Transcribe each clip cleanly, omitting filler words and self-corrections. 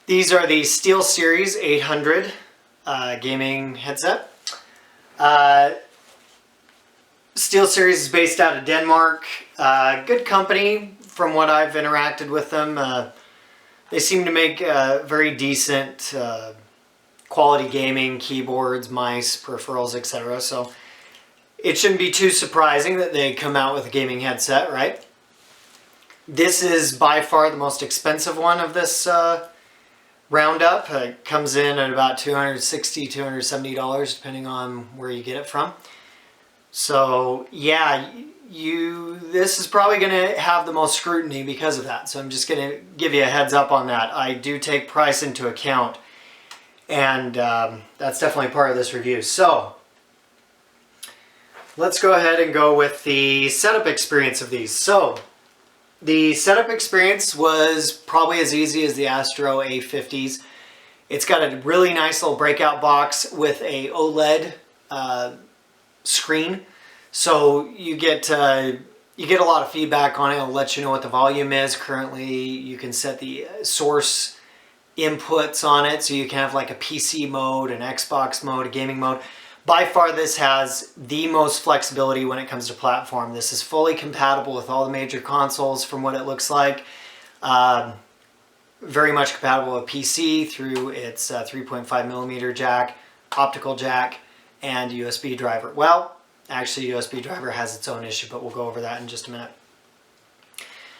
These are the SteelSeries 800 gaming headset. SteelSeries is based out of Denmark. Good company from what I've interacted with them. They seem to make very decent quality gaming keyboards, mice, peripherals, etc. So it shouldn't be too surprising that they come out with a gaming headset, right? This is by far the most expensive one of this roundup. It comes in at about $260, $270 depending on where you get it from. So yeah, this is probably going to have the most scrutiny because of that. So I'm just going to give you a heads up on that. I do take price into account, and that's definitely part of this review. So let's go ahead and go with the setup experience of these. So the setup experience was probably as easy as the Astro A50s. It's got a really nice little breakout box with a OLED screen, so you get a lot of feedback on it. It'll let you know what the volume is. Currently, you can set the source inputs on it, so you can have like a PC mode, an Xbox mode, a gaming mode. By far, this has the most flexibility when it comes to platform. This is fully compatible with all the major consoles from what it looks like. Very much compatible with PC through its 3.5mm jack, optical jack, and USB driver. Well, actually USB driver has its own issue, but we'll go over that in just a minute.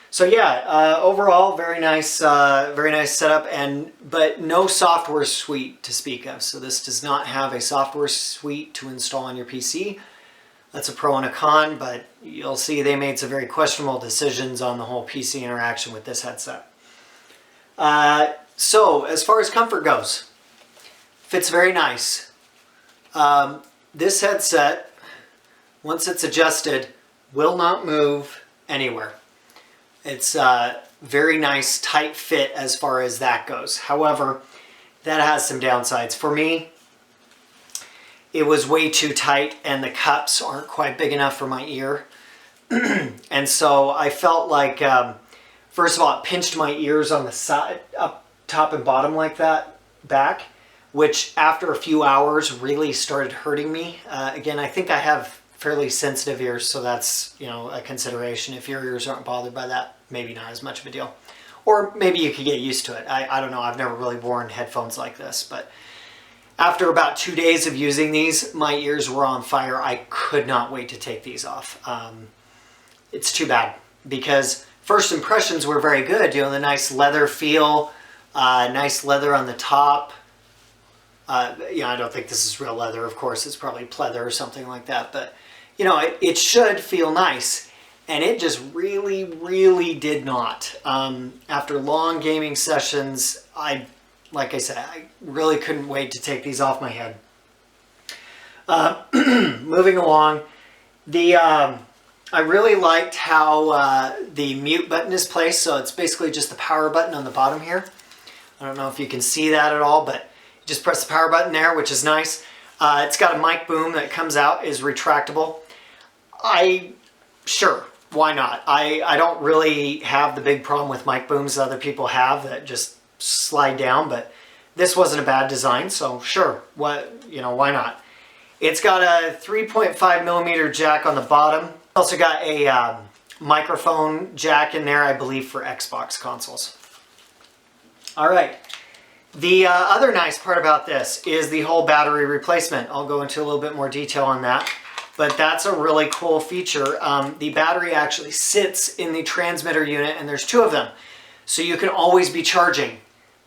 So yeah, overall very nice setup, but no software suite to speak of. So this does not have a software suite to install on your PC. That's a pro and a con, but you'll see they made some very questionable decisions on the whole PC interaction with this headset. So as far as comfort goes, fits very nice. This headset, once it's adjusted, will not move anywhere. It's a very nice tight fit as far as that goes. However, that has some downsides. For me, it was way too tight and the cups aren't quite big enough for my ear. And so I felt like, first of all, it pinched my ears on the side, up top and bottom like that, back, which after a few hours really started hurting me. Again, I think I have fairly sensitive ears, so that's, a consideration. If your ears aren't bothered by that, maybe not as much of a deal. Or maybe you could get used to it. I don't know, I've never really worn headphones like this, but after about 2 days of using these, my ears were on fire. I could not wait to take these off. It's too bad, because first impressions were very good. The nice leather feel, nice leather on the top. I don't think this is real leather, of course. It's probably pleather or something like that, but it should feel nice, and it just really, really did not. After long gaming sessions, like I said, I really couldn't wait to take these off my head. Moving along, I really liked how the mute button is placed. So it's basically just the power button on the bottom here. I don't know if you can see that at all, but you just press the power button there, which is nice. It's got a mic boom that comes out, is retractable. Sure, why not? I don't really have the big problem with mic booms that other people have that just slide down, but this wasn't a bad design, so sure, why not? It's got a 3.5mm jack on the bottom. Also got a microphone jack in there, I believe, for Xbox consoles. All right. The other nice part about this is the whole battery replacement. I'll go into a little bit more detail on that, but that's a really cool feature. The battery actually sits in the transmitter unit, and there's 2 of them, so you can always be charging.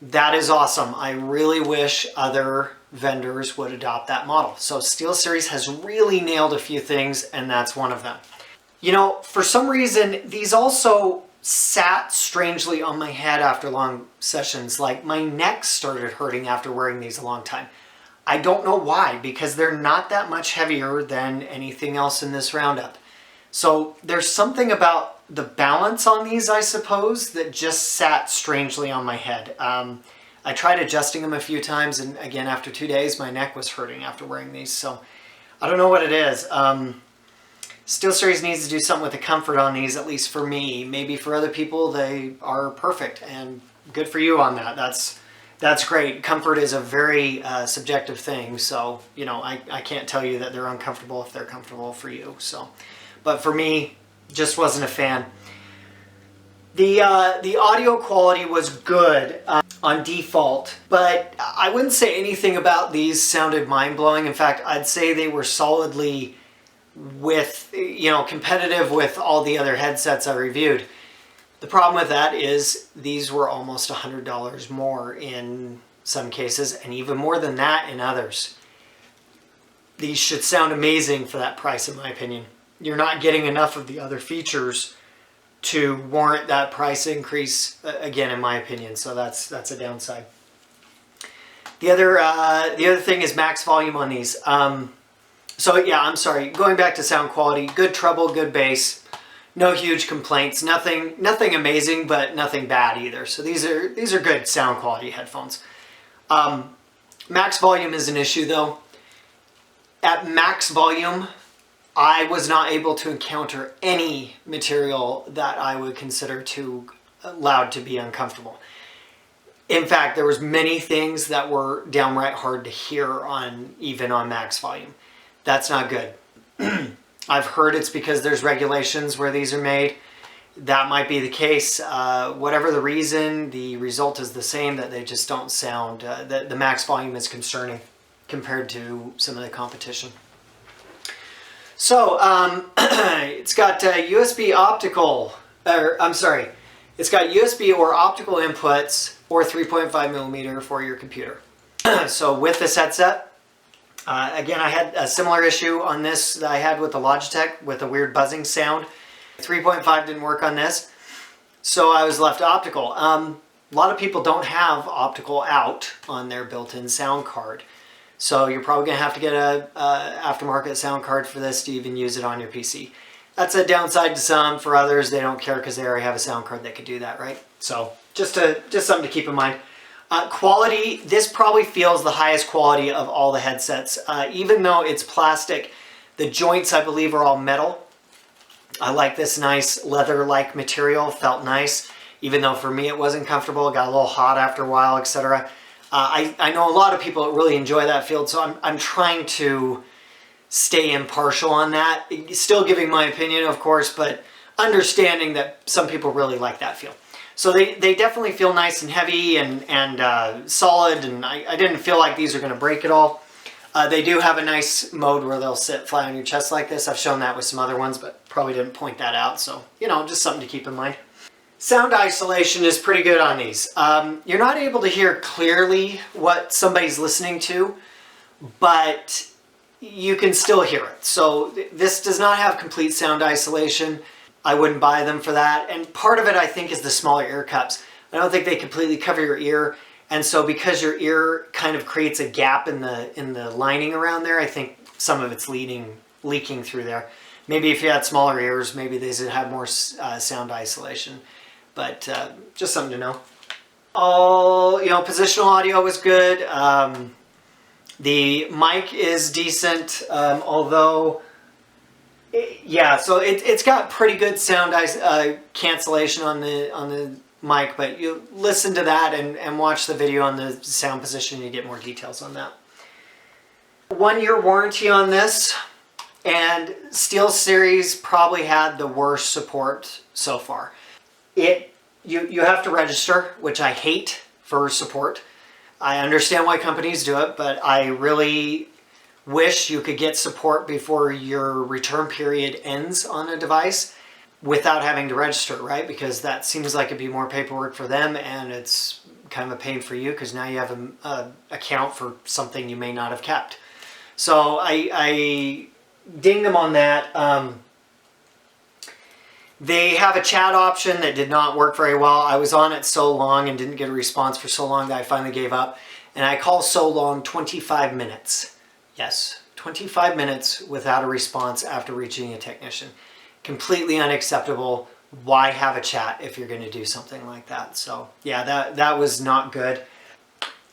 That is awesome. I really wish other vendors would adopt that model. So SteelSeries has really nailed a few things, and that's one of them. For some reason, these also sat strangely on my head after long sessions. Like, my neck started hurting after wearing these a long time. I don't know why, because they're not that much heavier than anything else in this roundup. So there's something about the balance on these, I suppose, that just sat strangely on my head. I tried adjusting them a few times, and again, after 2 days, my neck was hurting after wearing these. So I don't know what it is. SteelSeries needs to do something with the comfort on these, at least for me. Maybe for other people, they are perfect, and good for you on that. That's great. Comfort is a very subjective thing, so I can't tell you that they're uncomfortable if they're comfortable for you. So, but for me, just wasn't a fan. The audio quality was good on default, but I wouldn't say anything about these sounded mind-blowing. In fact, I'd say they were solidly competitive with all the other headsets I reviewed. The problem with that is these were almost $100 more in some cases, and even more than that in others. These should sound amazing for that price, in my opinion. You're not getting enough of the other features to warrant that price increase, again, in my opinion. So that's a downside. The other thing is max volume on these. So yeah, I'm sorry. Going back to sound quality, good treble, good bass. No huge complaints. Nothing amazing, but nothing bad either. So these are good sound quality headphones. Max volume is an issue though. At max volume, I was not able to encounter any material that I would consider too loud to be uncomfortable. In fact, there was many things that were downright hard to hear even on max volume. That's not good. I've heard it's because there's regulations where these are made. That might be the case. Whatever the reason, the result is the same, that they just don't sound, the max volume is concerning compared to some of the competition. So it's got USB optical, it's got USB or optical inputs or 3.5 millimeter for your computer. So with this headset, again, I had a similar issue on this that I had with the Logitech with a weird buzzing sound. 3.5 didn't work on this, so I was left optical. A lot of people don't have optical out on their built-in sound card. So you're probably going to have to get a aftermarket sound card for this to even use it on your PC. That's a downside to some. For others, they don't care because they already have a sound card that could do that, right? So just something to keep in mind. Quality, this probably feels the highest quality of all the headsets. Even though it's plastic, the joints, I believe, are all metal. I like this nice leather-like material, felt nice. Even though for me it wasn't comfortable, it got a little hot after a while, etc. I know a lot of people really enjoy that feel, so I'm trying to stay impartial on that. Still giving my opinion, of course, but understanding that some people really like that feel. So they definitely feel nice and heavy and solid, and I didn't feel like these are going to break at all. They do have a nice mode where they'll sit flat on your chest like this. I've shown that with some other ones, but probably didn't point that out, so just something to keep in mind. Sound isolation is pretty good on these. You're not able to hear clearly what somebody's listening to, but you can still hear it. So this does not have complete sound isolation. I wouldn't buy them for that. And part of it, I think, is the smaller ear cups. I don't think they completely cover your ear. And so because your ear kind of creates a gap in the lining around there, I think some of it's leaking through there. Maybe if you had smaller ears, maybe these would have more sound isolation. But just something to know. Positional audio was good. The mic is decent, although, so it's got pretty good sound cancellation on the mic. But you listen to that and watch the video on the sound position, you get more details on that. 1-year warranty on this, and SteelSeries probably had the worst support so far. You have to register, which I hate for support. I understand why companies do it, but I really wish you could get support before your return period ends on a device without having to register, right? Because that seems like it'd be more paperwork for them, and it's kind of a pain for you because now you have an account for something you may not have kept. So I ding them on that. They have a chat option that did not work very well. I was on it so long and didn't get a response for so long that I finally gave up. And I called so long, 25 minutes. Yes, 25 minutes without a response after reaching a technician. Completely unacceptable. Why have a chat if you're going to do something like that? So yeah, that was not good.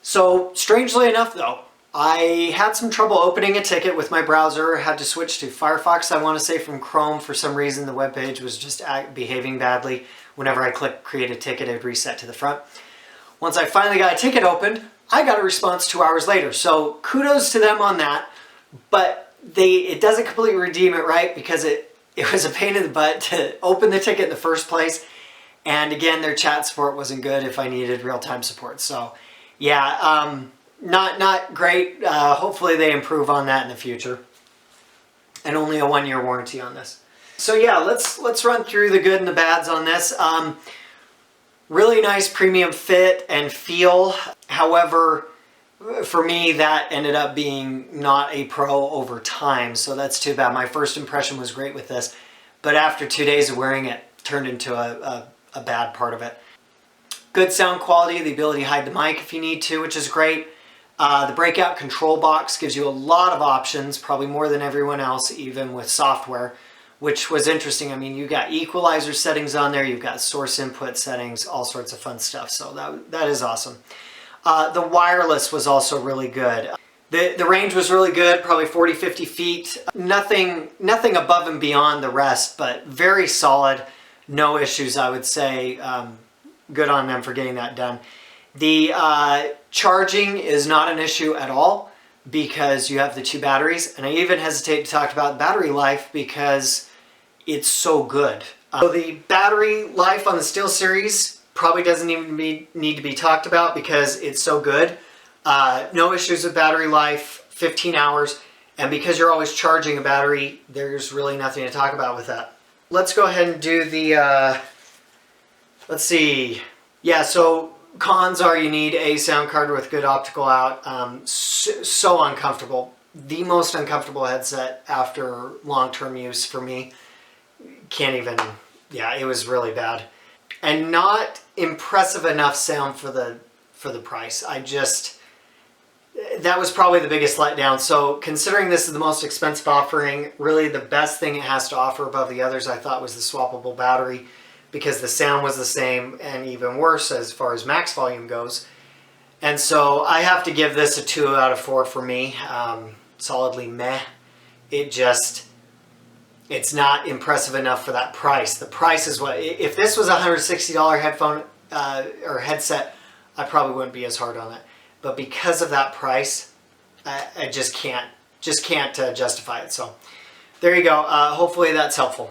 So strangely enough though, I had some trouble opening a ticket with my browser, had to switch to Firefox, I want to say, from Chrome. For some reason, the web page was just behaving badly. Whenever I clicked create a ticket, it would reset to the front. Once I finally got a ticket opened, I got a response 2 hours later. So kudos to them on that, but it doesn't completely redeem it, right? Because it was a pain in the butt to open the ticket in the first place. And again, their chat support wasn't good if I needed real-time support. So yeah, not great. Hopefully they improve on that in the future. And only a 1-year warranty on this. So yeah, let's run through the good and the bads on this. Really nice premium fit and feel. However, for me, that ended up being not a pro over time, so that's too bad. My first impression was great with this, but after 2 days of wearing it, turned into a bad part of it. Good sound quality, the ability to hide the mic if you need to, which is great. The breakout control box gives you a lot of options, probably more than everyone else, even with software, which was interesting. I mean, you got equalizer settings on there, you've got source input settings, all sorts of fun stuff, so that is awesome. The wireless was also really good. The range was really good, probably 40-50 feet. Nothing above and beyond the rest, but very solid. No issues, I would say. Good on them for getting that done. The charging is not an issue at all because you have the 2 batteries, and I even hesitate to talk about battery life because it's so good. So the battery life on the SteelSeries probably doesn't even need to be talked about because it's so good. No issues with battery life, 15 hours, and because you're always charging a battery, there's really nothing to talk about with that. Let's go ahead and do the, let's see. Yeah, so cons are you need a sound card with good optical out. So uncomfortable. The most uncomfortable headset after long-term use for me. Can't even, yeah, it was really bad. And not impressive enough sound for the price. That was probably the biggest letdown. So considering this is the most expensive offering, really the best thing it has to offer above the others I thought was the swappable battery, because the sound was the same and even worse as far as max volume goes. And so I have to give this a 2 out of 4 for me. Solidly meh. It's not impressive enough for that price. The price is what, if this was a $160 headphone or headset, I probably wouldn't be as hard on it. But because of that price, I just can't justify it. So there you go. Hopefully that's helpful.